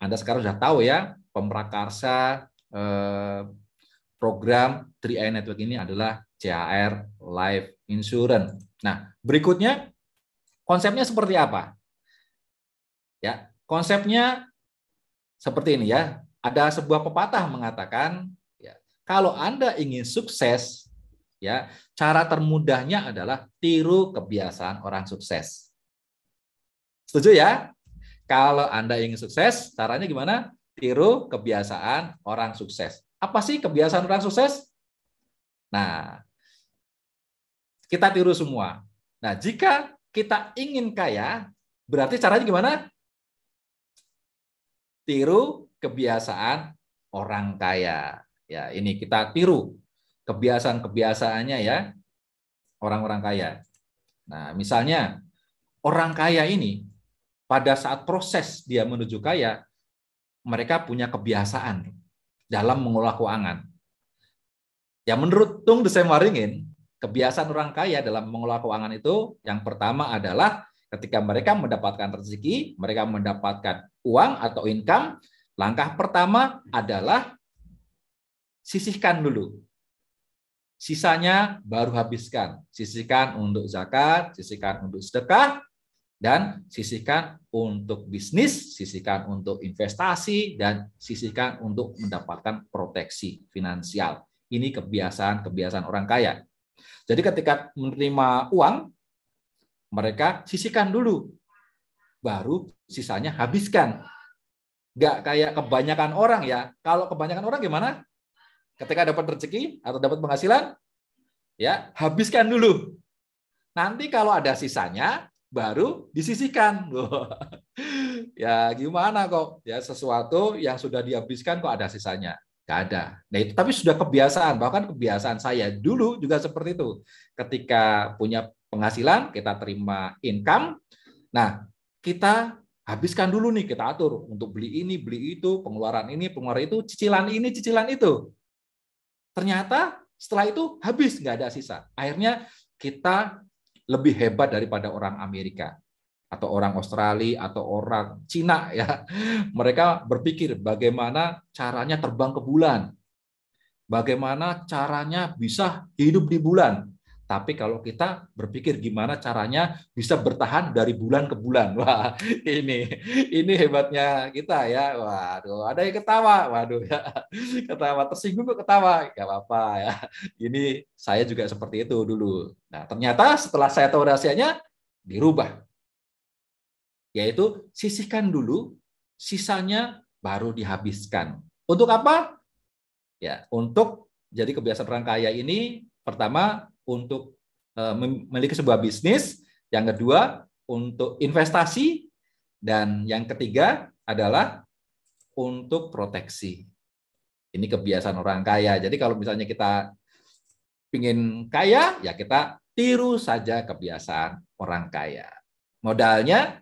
Anda sekarang sudah tahu ya, pemrakarsa program 3i Network ini adalah CHR Life Insurance. Nah, berikutnya konsepnya seperti apa? Ya, konsepnya seperti ini ya. Ada sebuah pepatah mengatakan, ya, kalau Anda ingin sukses, ya, cara termudahnya adalah tiru kebiasaan orang sukses. Setuju ya? Kalau Anda ingin sukses, caranya gimana? Tiru kebiasaan orang sukses. Apa sih kebiasaan orang sukses? Nah, kita tiru semua. Nah, jika kita ingin kaya, berarti caranya gimana? Tiru kebiasaan orang kaya. Ya, ini kita tiru kebiasaan-kebiasaannya ya, orang-orang kaya. Nah, misalnya orang kaya ini pada saat proses dia menuju kaya, mereka punya kebiasaan dalam mengelola keuangan. Ya, menurut Tung Desem Waringin, kebiasaan orang kaya dalam mengelola keuangan itu yang pertama adalah ketika mereka mendapatkan rezeki, mereka mendapatkan uang atau income, langkah pertama adalah sisihkan dulu. Sisanya baru habiskan. Sisihkan untuk zakat, sisihkan untuk sedekah, dan sisihkan untuk bisnis, sisihkan untuk investasi, dan sisihkan untuk mendapatkan proteksi finansial. Ini kebiasaan-kebiasaan orang kaya. Jadi ketika menerima uang, mereka sisihkan dulu, baru sisanya habiskan. Nggak kayak kebanyakan orang ya. Kalau kebanyakan orang gimana? Ketika dapat rezeki atau dapat penghasilan, ya habiskan dulu. Nanti kalau ada sisanya, baru disisihkan. Ya gimana kok? Ya sesuatu yang sudah dihabiskan kok ada sisanya? Nggak ada. Nah itu tapi sudah kebiasaan. Bahkan kebiasaan saya dulu juga seperti itu. Ketika punya penghasilan, kita terima income. Nah kita habiskan dulu nih, kita atur untuk beli ini, beli itu, pengeluaran itu, cicilan ini, cicilan itu. Ternyata setelah itu habis, nggak ada sisa. Akhirnya kita lebih hebat daripada orang Amerika atau orang Australia atau orang Cina ya. Mereka berpikir bagaimana caranya terbang ke bulan, bagaimana caranya bisa hidup di bulan. Tapi kalau kita berpikir gimana caranya bisa bertahan dari bulan ke bulan. Wah, ini hebatnya kita ya. Waduh, ada yang ketawa. Waduh ya. Ketawa tersinggung kok ketawa. Enggak apa-apa ya. Ini saya juga seperti itu dulu. Nah, ternyata setelah saya tahu rahasianya dirubah. Yaitu sisihkan dulu, sisanya baru dihabiskan. Untuk apa? Ya, untuk jadi kebiasaan orang kaya ini pertama untuk memiliki sebuah bisnis, yang kedua untuk investasi, dan yang ketiga adalah untuk proteksi. Ini kebiasaan orang kaya. Jadi kalau misalnya kita ingin kaya, ya kita tiru saja kebiasaan orang kaya. Modalnya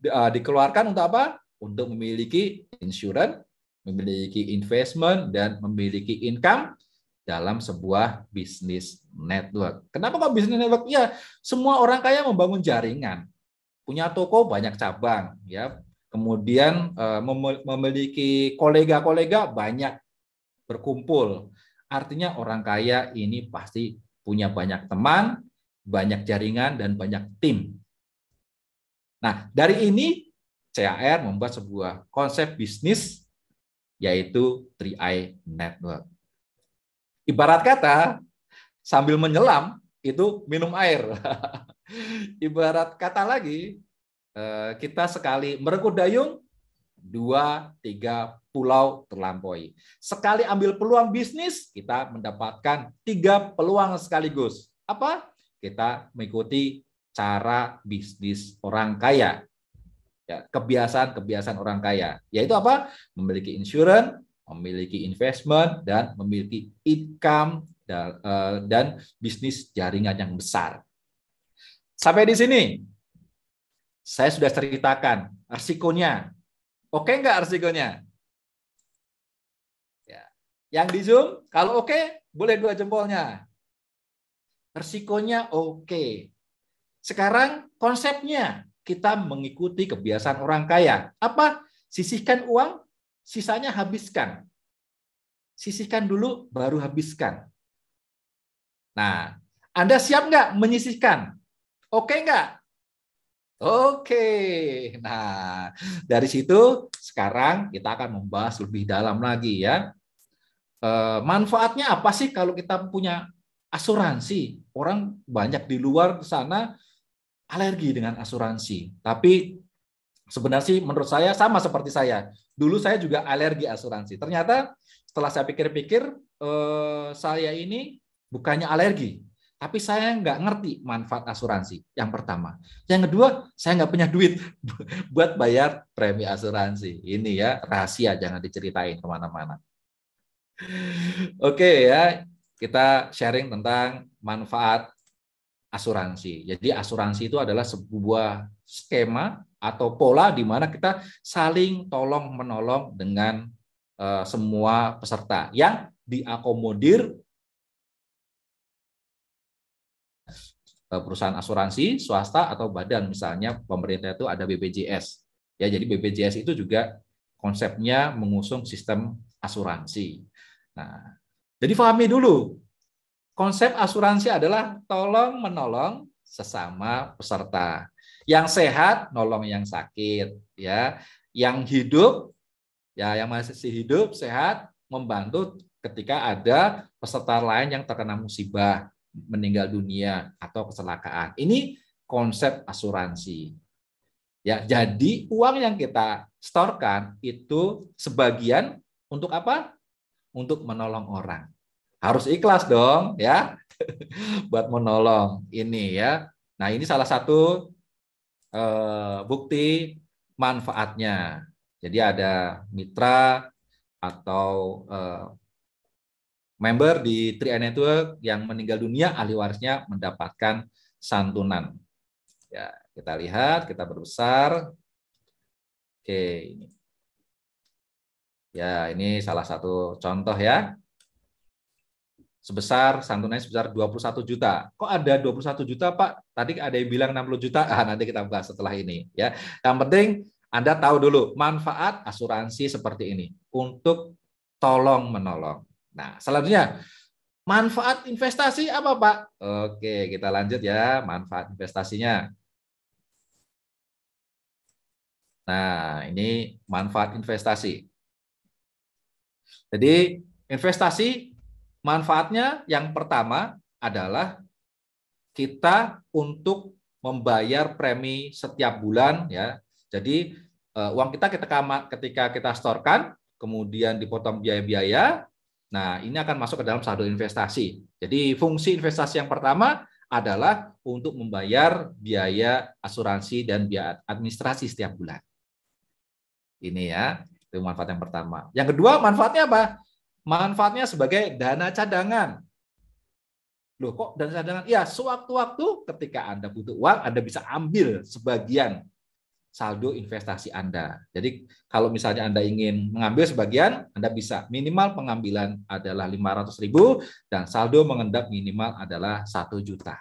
dikeluarkan untuk apa? Untuk memiliki insurance, memiliki investment, dan memiliki income dalam sebuah bisnis network. Kenapa kok bisnis network? Ya, semua orang kaya membangun jaringan. Punya toko banyak cabang, ya. Kemudian memiliki kolega-kolega banyak berkumpul. Artinya orang kaya ini pasti punya banyak teman, banyak jaringan, dan banyak tim. Nah, dari ini CHR membuat sebuah konsep bisnis yaitu 3i Network. Ibarat kata, sambil menyelam, itu minum air. Ibarat kata lagi, kita sekali merekut dayung, 2-3 pulau terlampaui. Sekali ambil peluang bisnis, kita mendapatkan 3 peluang sekaligus. Apa? Kita mengikuti cara bisnis orang kaya. Ya, kebiasaan-kebiasaan orang kaya. Yaitu apa? Memiliki insurance, memiliki investment, dan memiliki income dan bisnis jaringan yang besar. Sampai di sini, saya sudah ceritakan risikonya. Oke nggak risikonya? Ya. Yang di Zoom, kalau oke, boleh 2 jempolnya. Risikonya oke. Sekarang konsepnya, kita mengikuti kebiasaan orang kaya. Apa? Sisihkan uang, sisanya habiskan. Sisihkan dulu, baru habiskan. Nah, Anda siap nggak menyisihkan? Oke nggak? Oke. Nah, dari situ sekarang kita akan membahas lebih dalam lagi ya. Manfaatnya apa sih kalau kita punya asuransi? Orang banyak di luar sana alergi dengan asuransi. Tapi sebenarnya sih menurut saya sama seperti saya. Dulu saya juga alergi asuransi. Ternyata setelah saya pikir-pikir, saya ini bukannya alergi, tapi saya nggak ngerti manfaat asuransi. Yang pertama. Yang kedua, saya nggak punya duit buat bayar premi asuransi. Ini ya rahasia, jangan diceritain kemana-mana. Oke ya, kita sharing tentang manfaat asuransi. Jadi asuransi itu adalah sebuah skema atau pola di mana kita saling tolong-menolong dengan semua peserta yang diakomodir perusahaan asuransi, swasta, atau badan. Misalnya pemerintah itu ada BPJS. Ya, jadi BPJS itu juga konsepnya mengusung sistem asuransi. Nah, jadi pahami dulu, konsep asuransi adalah tolong-menolong sesama peserta. Yang sehat nolong yang sakit, ya. Yang hidup, ya, yang masih hidup sehat membantu ketika ada peserta lain yang terkena musibah, meninggal dunia atau kecelakaan. Ini konsep asuransi. Ya, jadi uang yang kita setorkan itu sebagian untuk apa? Untuk menolong orang. Harus ikhlas dong, ya, buat menolong ini ya. Nah, ini salah satu bukti manfaatnya. Jadi ada mitra atau member di 3i Network yang meninggal dunia, ahli warisnya mendapatkan santunan. Ya, kita lihat, kita berbesar. Oke, ini. Ya, ini salah satu contoh ya. Santunannya sebesar 21 juta. Kok ada 21 juta, Pak? Tadi ada yang bilang 60 juta. Nanti kita bahas setelah ini ya. Yang penting Anda tahu dulu manfaat asuransi seperti ini untuk tolong-menolong. Nah, selanjutnya manfaat investasi apa, Pak? Oke, kita lanjut ya, manfaat investasinya. Nah, ini manfaat investasi. Jadi, investasi manfaatnya yang pertama adalah kita untuk membayar premi setiap bulan ya. Jadi uang kita ketika kita setorkan, kemudian dipotong biaya-biaya. Nah, ini akan masuk ke dalam saldo investasi. Jadi fungsi investasi yang pertama adalah untuk membayar biaya asuransi dan biaya administrasi setiap bulan. Ini ya, itu manfaat yang pertama. Yang kedua, manfaatnya apa? Manfaatnya sebagai dana cadangan. Loh, kok dana cadangan? Ya, sewaktu-waktu ketika Anda butuh uang, Anda bisa ambil sebagian saldo investasi Anda. Jadi, kalau misalnya Anda ingin mengambil sebagian, Anda bisa. Minimal pengambilan adalah 500.000 dan saldo mengendap minimal adalah 1 juta.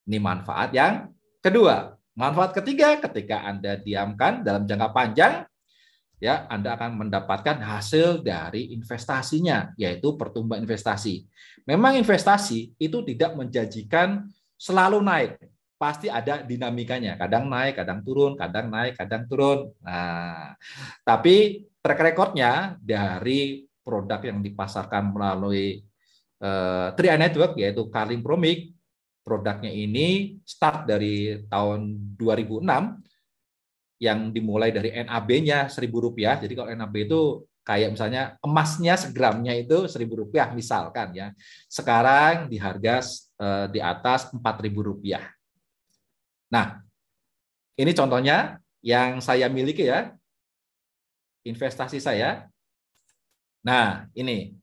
Ini manfaat yang kedua. Manfaat ketiga, ketika Anda diamkan dalam jangka panjang, ya Anda akan mendapatkan hasil dari investasinya, yaitu pertumbuhan investasi. Memang investasi itu tidak menjanjikan selalu naik, pasti ada dinamikanya, kadang naik, kadang turun, kadang naik, kadang turun. Nah, tapi track recordnya dari produk yang dipasarkan melalui 3i Network, yaitu Carlin Promik, produknya ini start dari tahun 2006, yang dimulai dari NAB-nya Rp1.000. Jadi kalau NAB itu kayak misalnya emasnya segramnya itu Rp1.000 misalkan ya. Sekarang di harga di atas Rp4.000. Nah, ini contohnya yang saya miliki ya. Investasi saya. Nah, ini.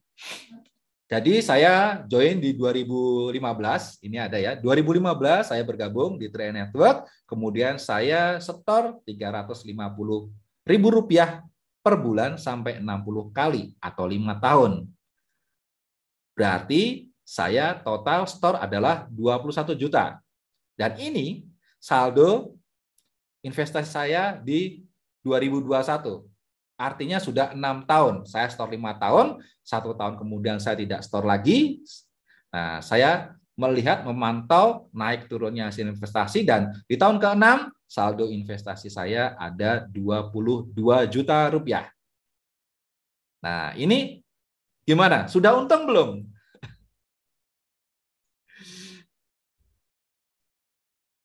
Jadi saya join di 2015, ini ada ya. 2015 saya bergabung di 3i Network, kemudian saya setor Rp350.000 per bulan sampai 60 kali atau 5 tahun. Berarti saya total setor adalah 21 juta. Dan ini saldo investasi saya di 2021. Artinya sudah 6 tahun. Saya store 5 tahun, 1 tahun kemudian saya tidak store lagi. Nah, saya melihat, memantau naik turunnya hasil investasi, dan di tahun ke-6 saldo investasi saya ada 22 juta rupiah. Nah, ini gimana? Sudah untung belum?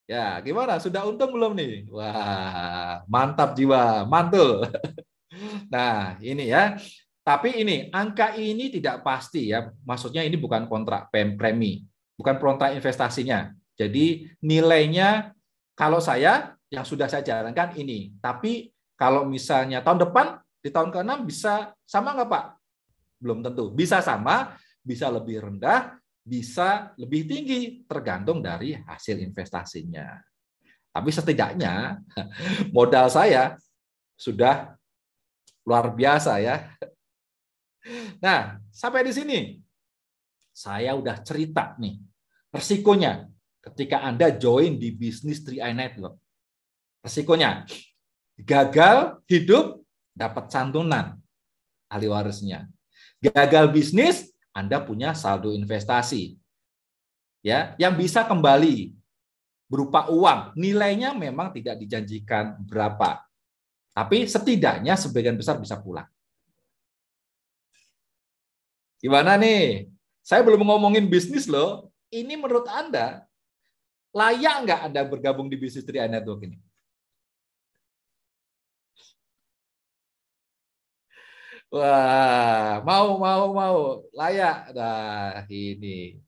Ya, gimana? Sudah untung belum nih? Wah, mantap jiwa, mantul. Nah, ini ya. Tapi ini, angka ini tidak pasti ya. Maksudnya ini bukan kontrak premi, bukan kontrak investasinya. Jadi nilainya kalau saya yang sudah saya jalankan ini. Tapi kalau misalnya tahun depan, di tahun ke-6 bisa sama nggak Pak? Belum tentu. Bisa sama, bisa lebih rendah, bisa lebih tinggi, tergantung dari hasil investasinya. Tapi setidaknya modal saya sudah luar biasa ya. Nah, sampai di sini saya udah cerita nih resikonya ketika Anda join di bisnis 3i Network. Resikonya gagal hidup, dapat santunan ahli warisnya. Gagal bisnis, Anda punya saldo investasi ya yang bisa kembali berupa uang. Nilainya memang tidak dijanjikan berapa, tapi setidaknya sebagian besar bisa pulang. Gimana nih? Saya belum ngomongin bisnis loh. Ini menurut Anda layak nggak Anda bergabung di bisnis 3i Network ini? Wah, mau, layak. Nah, ini.